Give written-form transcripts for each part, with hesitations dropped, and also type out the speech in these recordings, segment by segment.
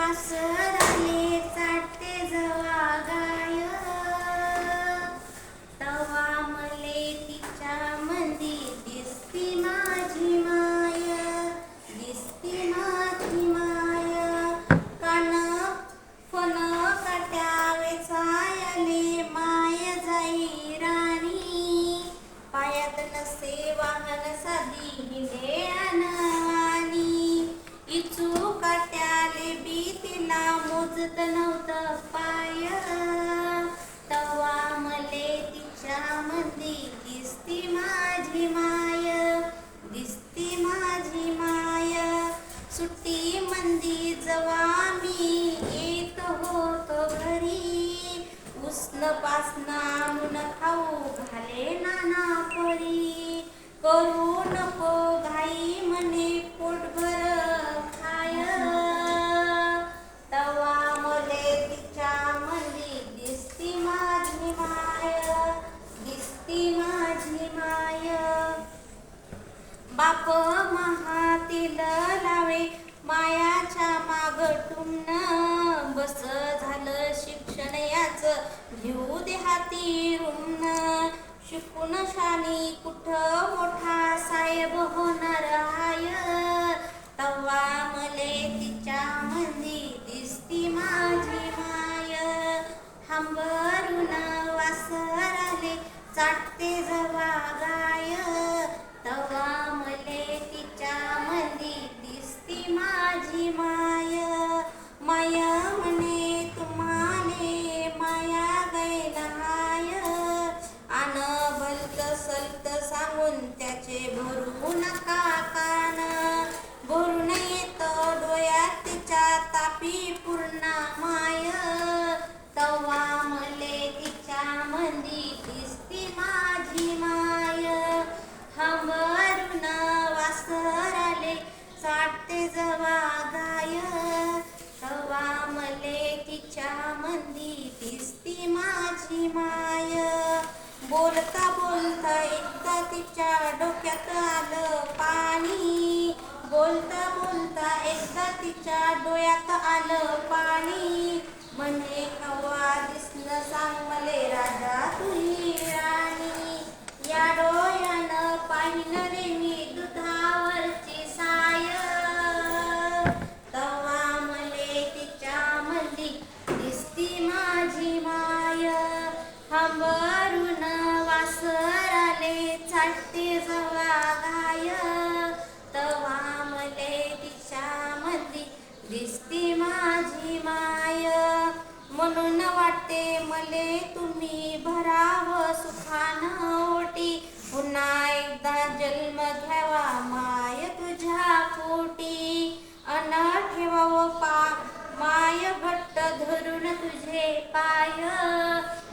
वासराले चाटते जवा गाय, तवा मले तिच्या मंदी दिसती माझी माय, दिसती माझी माय. कान फन काट्यावे चायले माय जाई राणी, पायात नसे वाहन साधी हिंडे अनवाणी. इचू काट्याले बी तिला मोजत नव्हतं पाय, तवा मले तिच्या मंदी दिसती माझी माय, दिसती माझी माय. सुट्टी मंदी जवा मी येत होतो घरी, उसन पासन आणून खाऊ घाले नाना परी. करू नको घाई म्हणे पोटभर खाय, तवा मले तिच्या मंदी दिसती माझी माय, दिसती माझी माय. बाप महातील लावे मायाच्या माग टुमन, बस झालं शिक्षण याच घेऊ दे हाती रुमन. शिकून शानी कुठ मोठा साहेब होणार हाय, तवा मले तिच्या मंदी दिसती माझी माय. हंबरून वासराले चाटते जवा गाय, तवा मले तिच्या मंदी दिसती माझी माय. माय म्हणे तुम्हाले माया गैल हाय, आन भलत सलत सांगून त्याचे भरू नका कान. भरून येत डोळ्यात तिच्या तापी पूर्ण माय, तवा मले तिच्या मंदी दिसती माझी माय. हंबरून वासराले चाटते जवा गाय, तवा मले तिच्या मंदी दिसती माझी माय. बोलता बोलता एकदा तिच्या डोक्यात आलं पाणी, बोलता बोलता एकदा तिच्या डोळ्यात आलं पाणी. म्हणे कवा दिसलं सांग मले राजा तुझी राणी, या डोळ्यानं पाहिलं रे मी दुधावरची साय, तवा मले तिच्या मंदी दिसती माझी माय. हंबरून वासराले चाटते जवा गाय, तवा मले तिच्या मंदी दिसती माझी माय. म्हणून वाटते मले तुम्ही भराव सुखान ओटी, पुन्हा एकदा जन्म घ्यावा माय तुझ्या पोटी. अन ठेवाव माय घट्ट धरून तुझे पाय,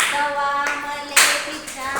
तवा मले तिच्या